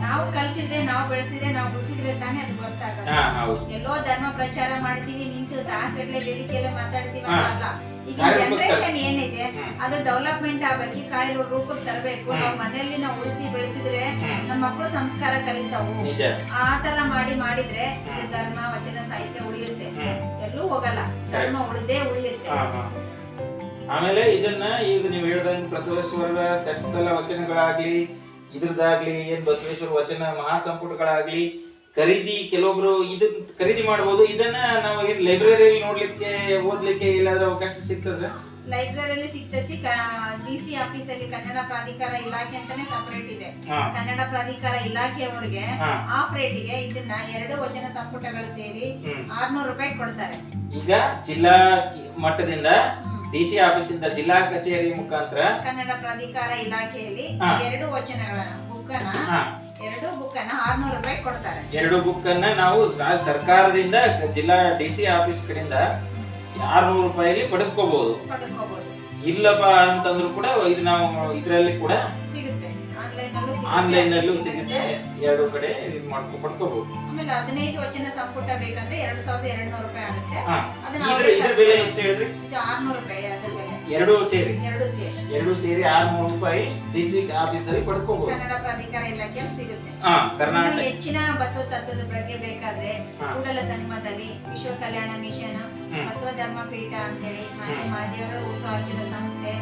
ನಾವು ಕಲ್ಸಿದ್ರೆ, ನಾವು ಬೆಳೆಸಿದ್ರೆ, ನಾವು ಉಳಿಸಿದ್ರೆ ತಾನೇ ಅದು ಗೊತ್ತಾಗುತ್ತೆ. ಎಲ್ಲೋ ಧರ್ಮ ಪ್ರಚಾರ ಮಾಡ್ತೀವಿ, ನಿಂತು ದಾಸಗಡ್ಲೆ ವೇದಿಕೆಯಲ್ಲೇ ಮಾತಾಡ್ತೀವಿ ಅಲ್ಲ. ಈಗ ಜನರೇಷನ್ ಏನಿದೆ ಅದು ಡೆವಲಪ್ಮೆಂಟ್ ಆಗ್ಬೇಕು, ಕಾಯಿಲೆ ರೂಪಕ್ಕೆ ತರಬೇಕು. ನಾವು ಮನೆಯಲ್ಲಿ ನಾವು ಉಳಿಸಿ ಬೆಳೆಸಿದ್ರೆ ನಮ್ಮ ಮಕ್ಕಳು ಸಂಸ್ಕಾರ ಕಲಿತಾವು. ಆ ತರ ಮಾಡಿದ್ರೆ ಧರ್ಮ, ವಚನ, ಸಾಹಿತ್ಯ ಉಳಿಯುತ್ತೆ, ಎಲ್ಲೂ ಹೋಗಲ್ಲ. ಧರ್ಮ ಉಳಿದೇ ಉಳಿಯುತ್ತೆ. ಆಮೇಲೆ ಇದನ್ನ ಈಗ ನೀವು ಹೇಳ್ದಂಗೆ ಬಸವೇಶ್ವರ ಶಟಸ್ಥಲ ವಚನಗಳಾಗ್ಲಿ, ಇದ್ರದಾಗ್ಲಿ, ಏನ್ ಬಸವೇಶ್ವರ ವಚನ ಮಹಾಸಂಪುಟಗಳಾಗ್ಲಿ ಕೆಲವೊಬ್ರು ಇದನ್ನ ಖರೀದಿ ಮಾಡಬಹುದು. ಇದನ್ನ ನಾವು ಲೈಬ್ರರಿಯಲ್ಲಿ ನೋಡ್ಲಿಕ್ಕೆ, ಓದ್ಲಿಕ್ಕೆ ಎಲ್ಲಾದ್ರೂ ಅವಕಾಶ ಸಿಗ್ತದ್ರೆ ಲೈಬ್ರರಿಯಲ್ಲಿ ಸಿಗ್ತೈತಿ. DC ಆಫೀಸಲ್ಲಿ ಕನ್ನಡ ಪ್ರಾಧಿಕಾರ ಇಲಾಖೆ ಅಂತಾನೆ ಸಪರೇಟ್ ಇದೆ. ಕನ್ನಡ ಪ್ರಾಧಿಕಾರ ಇಲಾಖೆಯವರಿಗೆ ಆಫ್ ರೇಟಿಗೆ ಇದನ್ನ 2 ವಚನ ಸಂಪುಟಗಳು ಸೇರಿ 600 ರೂಪಾಯಿ ಕೊಡ್ತಾರೆ. ಈಗ ಜಿಲ್ಲಾ ಮಟ್ಟದಿಂದ DC ಆಫೀಸಿಂದ ಜಿಲ್ಲಾ ಕಚೇರಿ ಮುಖಾಂತರ ಕನ್ನಡ ಪ್ರಾಧಿಕಾರ ಇಲಾಖೆಯಲ್ಲಿ 2 ವಚನಗಳ ಎರಡು ಬುಕ್ಕನ್ನ 600 ರೂಪಾಯಿ ಕೊಡ್ತಾರೆ. 2 ಬುಕ್ಕನ್ನ ನಾವು ಸರ್ಕಾರದಿಂದ ಜಿಲ್ಲಾ DC ಆಫೀಸ್ ಕಡೆಯಿಂದ 600 ರೂಪಾಯಿಲಿ ಪಡೆದುಕೋಬಹುದು. ಇಲ್ಲಪ್ಪ ಅಂತಂದ್ರು ಕೂಡ ಇದು ನಾವು ಇದರಲ್ಲಿ ಕೂಡ ಸಿಗುತ್ತೆ, ಆನ್ಲೈನ್ ಅಲ್ಲೂ ಆನ್ಲೈನ್ ನಲ್ಲೂ ಸಿಗುತ್ತೆ, ಎರಡು ಕಡೆ ಇದು ಪಡ್ಕೋಬಹುದು. ಆಮೇಲೆ 15 ವಚನ ಸಂಪುಟ ಬೇಕಂದ್ರೆ 2200 ರೂಪಾಯಿ ಆಗುತ್ತೆ. ಇದ್ರ ಬೆಲೆ ಎಷ್ಟು ಹೇಳಿದ್ರಿ? ಇದು 600 ರೂಪಾಯಿ. ಅದ್ರ ಬೆಲೆ ಎರಡು ಸೇರಿ 600 ರೂಪಾಯಿ ಡಿಸ್ಟ್ರಿಕ್ಟ್ ಆಫೀಸಲ್ಲಿ ಪಡ್ಕೋಬಹುದು. ಕನ್ನಡ ಪ್ರಾಧಿಕಾರ ಇಲಾಖೆಯಲ್ಲಿ ಸಿಗುತ್ತೆ. ಕರ್ನಾಟಕ ಹೆಚ್ಚಿನ ಬಸವ ತತ್ವದ ಬಗ್ಗೆ ಬೇಕಾದ್ರೆ ಕೂಡಲ ಸಂಗಮದಲ್ಲಿ ವಿಶ್ವ ಕಲ್ಯಾಣ ಮಿಷನ್, ಬಸವ ಧರ್ಮ ಪೀಠ ಅಂತೇಳಿ ಮತ್ತೆ ಮಹಾದೇವರ ಹುಟ್ಟು ಹಾಕಿದ ಸಂಸ್ಥೆ,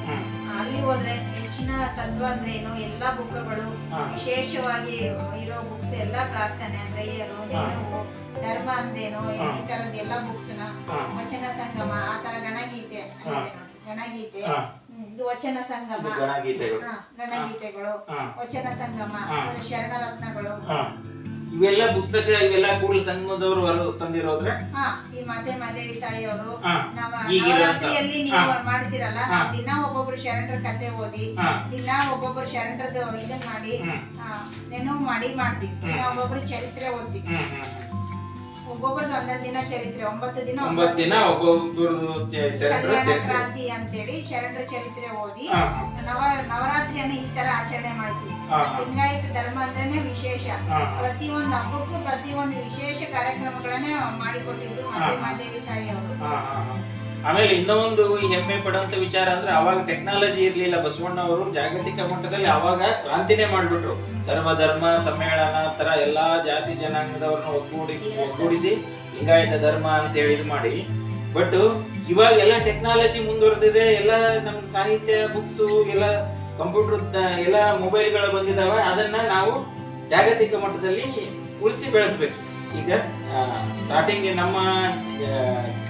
ಅಲ್ಲಿ ಹೋದ್ರೆ ಹೆಚ್ಚಿನ ತತ್ವ ಅಂದ್ರೆ ಏನು, ಎಲ್ಲಾ ಬುಕ್ಗಳು ವಿಶೇಷವಾಗಿ ಇರೋ ಬುಕ್ಸ್ ಎಲ್ಲ ಪ್ರಾರ್ಥನೆ, ಪ್ರೇಯರು, ನೆನಪು, ಧರ್ಮ ಅಂದ್ರೇನು, ಈ ತರದ ಎಲ್ಲಾ ಬುಕ್ಸ್ ನ, ವಚನ ಸಂಗಮ, ಆ ತರ ಗಣಗೀತೆ, ಗಣಗೀತೆ, ಇದು ವಚನ ಸಂಗಮ, ಗಣಗೀತೆಗಳು, ವಚನ ಸಂಗಮ, ಶರಣರತ್ನಗಳು, ಇವೆಲ್ಲ ಪುಸ್ತಕ ಇವೆಲ್ಲ ಕೂಡಲ ಸಂಗಮದವರು ತಂದಿರೋದ್ರೆ ಈ ಮಾದೇವಿ ತಾಯಿಯವರು ನವರಾತ್ರಿಯಲ್ಲಿ ನೀವು ಮಾಡ್ತಿರಲ್ಲ, ದಿನ ಒಬ್ಬೊಬ್ರು ಶರಣರ ಕತೆ ಓದಿ, ದಿನ ಒಬ್ಬೊಬ್ರು ಶರಣರದ್ದು ಇದನ್ನ ಮಾಡಿ ನೆನಪು ಮಾಡಿ ಮಾಡ್ತೀವಿ. ದಿನ ಒಬ್ಬೊಬ್ರು ಚರಿತ್ರೆ ಓದ್ತೀವಿ. ಒಬ್ಬೊಬ್ರದ್ದು 11 ದಿನ ಚರಿತ್ರೆ, 9 ದಿನ ಒಬ್ಬೊಬ್ರದ್ದು ಕಲ್ಯಾಣ ಕ್ರಾಂತಿ ಅಂತೇಳಿ ಶರಣರ ಚರಿತ್ರೆ ಓದಿ ನವರಾತ್ರಿಯನ್ನು ಈ ತರ ಆಚರಣೆ ಮಾಡ್ತೀವಿ. ಲಿಂಗಾಯತ ಧರ್ಮ ಅಂದ್ರೇನೆ ವಿಶೇಷ. ಪ್ರತಿಯೊಂದು ಹಬ್ಬಕ್ಕೂ ಪ್ರತಿಯೊಂದು ವಿಶೇಷ ಕಾರ್ಯಕ್ರಮಗಳನ್ನೇ ಮಾಡಿಕೊಟ್ಟಿದ್ದು ಮಾದೇವಿ ತಾಯಿ ಅವರು. ಆಮೇಲೆ ಇನ್ನೊಂದು ಹೆಮ್ಮೆ ಪಡುವಂತ ವಿಚಾರ ಅಂದ್ರೆ ಅವಾಗ ಟೆಕ್ನಾಲಜಿ ಇರ್ಲಿಲ್ಲ. ಬಸವಣ್ಣ ಅವರು ಜಾಗತಿಕ ಮಟ್ಟದಲ್ಲಿ ಅವಾಗ ಕ್ರಾಂತಿನೇ ಮಾಡ್ಬಿಟ್ರು. ಸರ್ವಧರ್ಮ ಸಮ್ಮೇಳನ ತರ ಎಲ್ಲಾ ಜಾತಿ ಜನಾಂಗದವ್ರನ್ನ ಒಗ್ಗೂಡಿಸಿ ಲಿಂಗಾಯತ ಧರ್ಮ ಅಂತ ಹೇಳಿ ಮಾಡಿ. ಬಟ್ ಇವಾಗ ಎಲ್ಲ ಟೆಕ್ನಾಲಜಿ ಮುಂದುವರೆದಿದೆ. ಎಲ್ಲ ನಮ್ ಸಾಹಿತ್ಯ ಬುಕ್ಸು ಎಲ್ಲ ಕಂಪ್ಯೂಟರ್ ಎಲ್ಲ ಮೊಬೈಲ್ಗಳು ಬಂದಿದಾವೆ. ಅದನ್ನ ನಾವು ಜಾಗತಿಕ ಮಟ್ಟದಲ್ಲಿ ಉಳಿಸಿ ಬೆಳೆಸ್ಬೇಕು. ಈಗ ಸ್ಟಾರ್ಟಿಂಗ್ ನಮ್ಮ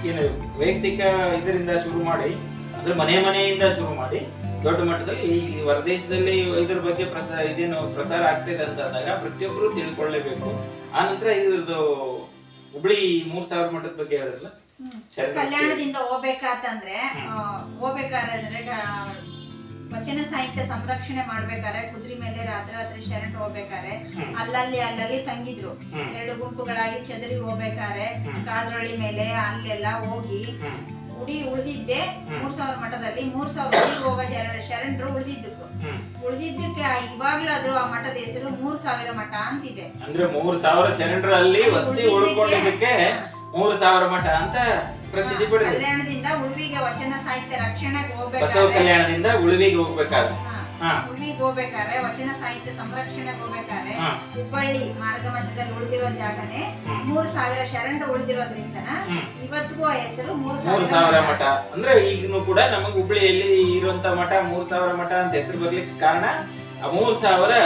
ಏನು ವೈಯಕ್ತಿಕ ಇದರಿಂದ ಶುರು ಮಾಡಿ, ಅಂದ್ರೆ ಮನೆಯಿಂದ ಶುರು ಮಾಡಿ ದೊಡ್ಡ ಮಟ್ಟದಲ್ಲಿ ಈ ಹೊರದೇಶದಲ್ಲಿ ಇದ್ರ ಬಗ್ಗೆ ಪ್ರಸಾರ ಆಗ್ತಿದೆ ಅಂತಾದಾಗ ಪ್ರತಿಯೊಬ್ಬರು ತಿಳ್ಕೊಳ್ಳೇಬೇಕು. ಆ ನಂತರ ಇದ್ರದ್ದು ಹುಬ್ಳಿ 3000 ಮಠದ ಬಗ್ಗೆ ಹೇಳಿದ್ರಲ್ಲ, ಕಲ್ಯಾಣದಿಂದ ಹೋಗ್ಬೇಕಾದ್ರೆ ವಚನ ಸಾಹಿತ್ಯ ಸಂರಕ್ಷಣೆ ಮಾಡ್ಬೇಕಾರೆ ಕುದುರೆ ಮೇಲೆ ರಾತ್ರಿ ಶರಣರು ಹೋಗ್ಬೇಕಾರೆ ಅಲ್ಲಲ್ಲಿ ತಂಗಿದ್ರು. 2 ಗುಂಪುಗಳಾಗಿ ಚದರಿ ಹೋಗ್ಬೇಕಾರೆ ಕಾದ್ರಳ್ಳಿ ಮೇಲೆ ಅಲ್ಲೆಲ್ಲ ಹೋಗಿ ಉಳಿದಿದ್ದೆ 3000 ಮಠದಲ್ಲಿ 3000 ಹೋಗೋ ಶರಣರು ಉಳಿದಿದ್ದಕ್ಕೆ ಇವಾಗ್ಲಾದ್ರೂ ಆ ಮಠದ ಹೆಸರು 3000 ಮಠ ಅಂತಿದೆ. ಅಂದ್ರೆ 3000 ಶರಣರಲ್ಲಿ ವಸತಿ ಉಳ್ಕೊಂಡಿದ್ದಕ್ಕೆ 3000 ಮಠ ಅಂತ ಪ್ರಸಿದ್ಧಿ ಪಡೆದಿದೆ. ಕಲ್ಯಾಣದಿಂದ ಉಳುವಿಗೆ ವಚನ ಸಾಹಿತ್ಯ ರಕ್ಷಣೆಗೆ ಹೋಗ್ಬೇಕಾದ್ರೆ, ಬಸವ ಕಲ್ಯಾಣದಿಂದ ಉಳುವಿಗೆ ಹೋಗ್ಬೇಕಾದ್ರೆ ವಚನ ಸಾಹಿತ್ಯ ಸಂರಕ್ಷಣೆಗೆ ಹೋಗ್ಬೇಕಾದ್ರೆ ಹುಬ್ಬಳ್ಳಿ ಮಾರ್ಗ ಮಧ್ಯದಲ್ಲಿ ಉಳಿದಿರೋ ಜಾಗನೇ 3000 ಶರಣರು ಉಳಿದಿರೋದ್ರಿಂದ ಇವತ್ತಿಗೂ ಹೆಸರು 3000 ಮಠ. ಅಂದ್ರೆ ಈಗನು ಕೂಡ ನಮಗೆ ಹುಬ್ಬಳ್ಳಿಯಲ್ಲಿ ಇರುವಂತ ಮಠ 3000 ಮಠ ಅಂತ ಹೆಸರು ಬರ್ಲಿಕ್ಕೆ ಕಾರಣ 3000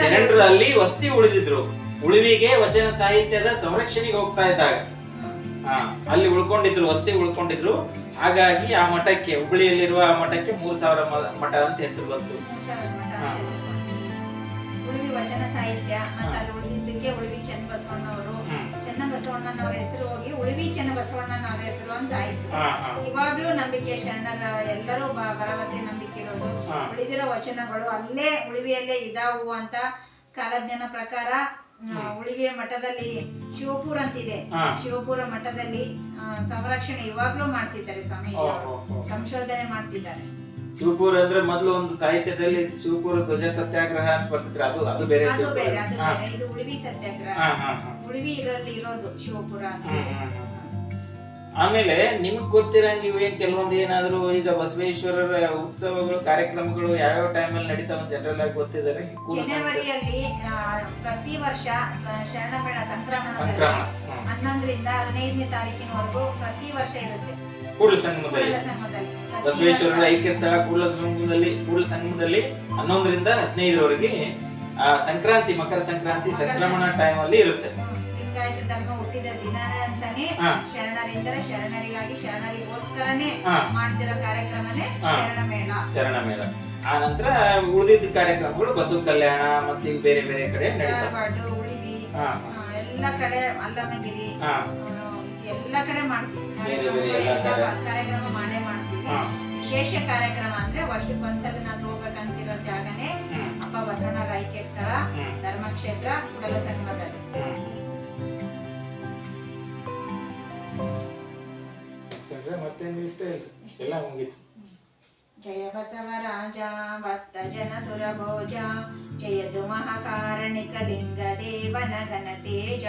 ಶರಣರು ಅಲ್ಲಿ ವಸತಿ ಉಳಿದಿದ್ರು. ಉಳುವಿಗೆ ವಚನ ಸಾಹಿತ್ಯದ ಸಂರಕ್ಷಣೆಗೆ ಹೋಗ್ತಾ ಇದ್ದಾಗ ಅಲ್ಲಿ ಉಳ್ಕೊಂಡಿದ್ರು, ವಸತಿ ಉಳ್ಕೊಂಡಿದ್ರು. ಹಾಗಾಗಿ ಆ ಮಠಕ್ಕೆ, ಹುಬ್ಬಳ್ಳಿಯಲ್ಲಿರುವ ಆ ಮಠಕ್ಕೆ 3000 ಮಠ ಅಂತ ಹೆಸರು ಬಂತು. ಉಳುವಿ ವಚನ ಸಾಹಿತ್ಯ ಮತ್ತೆ ಅಲ್ಲಿ ಉಳಿದಿದ್ದಕ್ಕೆ ಉಳುವಿ ಚನ್ನಬಸವಣ್ಣನವರ ಹೆಸರು ಹೋಗಿ ಉಳುವಿ ಚನ್ನಬಸವಣ್ಣನವರ ಹೆಸರು ಅಂತ ಆಯ್ತು. ಇವಾಗ್ಲೂ ನಂಬಿಕೆ ಶರಣರ ಎಲ್ಲರೂ ಭರವಸೆ ನಂಬಿಕೆ ಇರೋದು ಉಳಿದಿರೋ ವಚನಗಳು ಅಲ್ಲೇ ಉಳುವಿಯಲ್ಲೇ ಇದಾವು ಅಂತ ಕಾಲಜ್ಞಾನ ಪ್ರಕಾರ ಉಳಿವಿಯ ಮಠದಲ್ಲಿ ಶಿವಪುರ ಅಂತಿದೆ. ಶಿವಪುರ ಮಠದಲ್ಲಿ ಸಂರಕ್ಷಣೆ ಇವಾಗ್ಲೂ ಮಾಡ್ತಿದ್ದಾರೆ. ಸ್ವಾಮೀಜಿ ಸಂಶೋಧನೆ ಮಾಡ್ತಿದ್ದಾರೆ. ಶಿವಪುರ ಅಂದ್ರೆ ಮೊದಲು ಒಂದು ಸಾಹಿತ್ಯದಲ್ಲಿ ಶಿವಪುರ ಧ್ವಜ ಸತ್ಯಾಗ್ರಹ ಅಂತ ಬರ್ತಿದ್ರೆ ಅದು ಬೇರೆ. ಇದು ಉಳಿವಿ ಸತ್ಯಾಗ್ರಹ. ಉಳಿವಿ ಇರೋದು ಶಿವಪುರ ಅಂತ. ಆಮೇಲೆ ನಿಮಗ್ ಗೊತ್ತಿರಂಗ ಇವೇನ್ ಕೆಲವೊಂದು ಏನಾದ್ರು ಈಗ ಬಸವೇಶ್ವರರ ಉತ್ಸವಗಳು ಕಾರ್ಯಕ್ರಮಗಳು ಯಾವ್ಯಾವ ಟೈಮಲ್ಲಿ ನಡೀತಾವ ಜನರಲ್ ಆಗಿ ಗೊತ್ತಿದ್ದಾರೆ? ಜನವರಿಯಲ್ಲಿ ಪ್ರತಿ ವರ್ಷ ಶರಣಮೇಳ ಸಂಕ್ರಮಣ 11ರಿಂದ 15ನೇ ತಾರೀಕಿನವರೆಗೂ ಪ್ರತಿ ವರ್ಷ ಇರುತ್ತೆ ಕೂಡಲ ಸಂಗಮದಲ್ಲಿ. ಬಸವೇಶ್ವರರ ಐಕ್ಯ ಸ್ಥಳ ಕೂಡಲ ಸಂಗಮದಲ್ಲಿ 11ರಿಂದ 15ರವರೆಗೆ ಸಂಕ್ರಾಂತಿ, ಮಕರ ಸಂಕ್ರಾಂತಿ ಸಂಕ್ರಮಣ ಟೈಮ್ ಅಲ್ಲಿ ಇರುತ್ತೆ. ಲಿಂಗಾಯತ ಧರ್ಮ ಹುಟ್ಟಿದ ದಿನ ಅಂತಾನೆ ಶರಣರಿಗಾಗಿ ಶರಣರಿಗೋಸ್ಕರನೇ ಮಾಡ್ತಿರೋ ಕಾರ್ಯಕ್ರಮನೇ ಶರಣಮೇಳ. ಆ ನಂತರ ಉಳಿದಿದ್ದ ಕಾರ್ಯಕ್ರಮಗಳು ಬಸವ ಕಲ್ಯಾಣ ಮತ್ತೆ ಬೇರೆ ಬೇರೆ ಕಡೆ ಧಾರವಾಡ, ಉಳಿವಿ, ಎಲ್ಲ ಕಡೆ ಅಲ್ಲಮಗಿರಿ ಎಲ್ಲ ಕಡೆ ಮಾಡ್ತೀವಿ. ಕಾರ್ಯಕ್ರಮ ಮಾಡೇ ಮಾಡ್ತೀವಿ. ವಿಶೇಷ ಕಾರ್ಯಕ್ರಮ ಅಂದ್ರೆ ವರ್ಷಕ್ಕೆ ಒಂದ್ಸಲ ನಾವು ಹೋಗ್ಬೇಕಂತಿರೋ ಜಾಗನೇ ಅಪ್ಪ ಬಸವಣ್ಣರ ಐಕ್ಯ ಸ್ಥಳ ಧರ್ಮಕ್ಷೇತ್ರ ಕೂಡಲ ಸಂಗಮದಲ್ಲಿ. ಮತ್ತೇನು ಇಷ್ಟ ಇಲ್ಲ, ಎಲ್ಲ ಮುಗೀತು. ಜಯ ಬಸವರಾಜ ಭಕ್ತ ಜನ ಸುರಭೋಜ ಜಯತು ಮಹಾಕಾರಣಿಕ ಲಿಂಗ ದೇವನ ಘನ ತೇಜ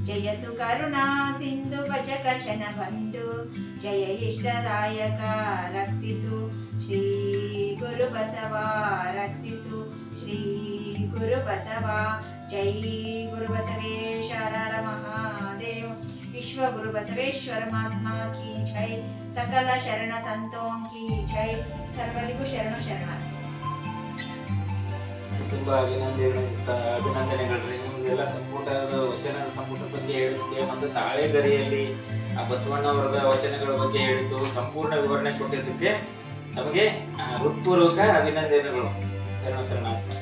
ಜಯತು ಕರುಣಾ ಸಿಂಧು ಭಜಕ ಜನ ಬಂಧು ಜಯ ಇಷ್ಟದಾಯಕ ರಕ್ಷಿಸು ಶ್ರೀ ಗುರು ಬಸವ ರಕ್ಷಿಸು ಶ್ರೀ ಗುರು ಬಸವ ಜೈ ಗುರು ಬಸವೇಶ್ವರ ಮಹಾದೇವ विश्व गुरु बसवेश्वर महात्मा की जय सकल शरण संतों की जय सर्वरिಗೂ ಶರಣು ಶರಣಾರ್ಥಿ. ತುಂಬಾ ಅಭಿನಂದನೆಗಳ್ರಿ ನಿಮ್ಗೆಲ್ಲ ಸಂಪುಟದ ವಚನದ ಸಂಪುಟದ ಬಗ್ಗೆ ಹೇಳಿದ್ದಕ್ಕೆ ಮತ್ತು ತಾಳೆಗರಿಯಲ್ಲಿ ಆ ಬಸವಣ್ಣವರದ ವಚನಗಳ ಬಗ್ಗೆ ಹೇಳಿದ್ದು ಸಂಪೂರ್ಣ ವಿವರಣೆ ಕೊಟ್ಟಿದ್ದಕ್ಕೆ ನಮಗೆ ಹೃತ್ಪೂರ್ವಕ ಅಭಿನಂದನೆಗಳು. ಶರಣ ಶರಣಾರ್ಥಿ.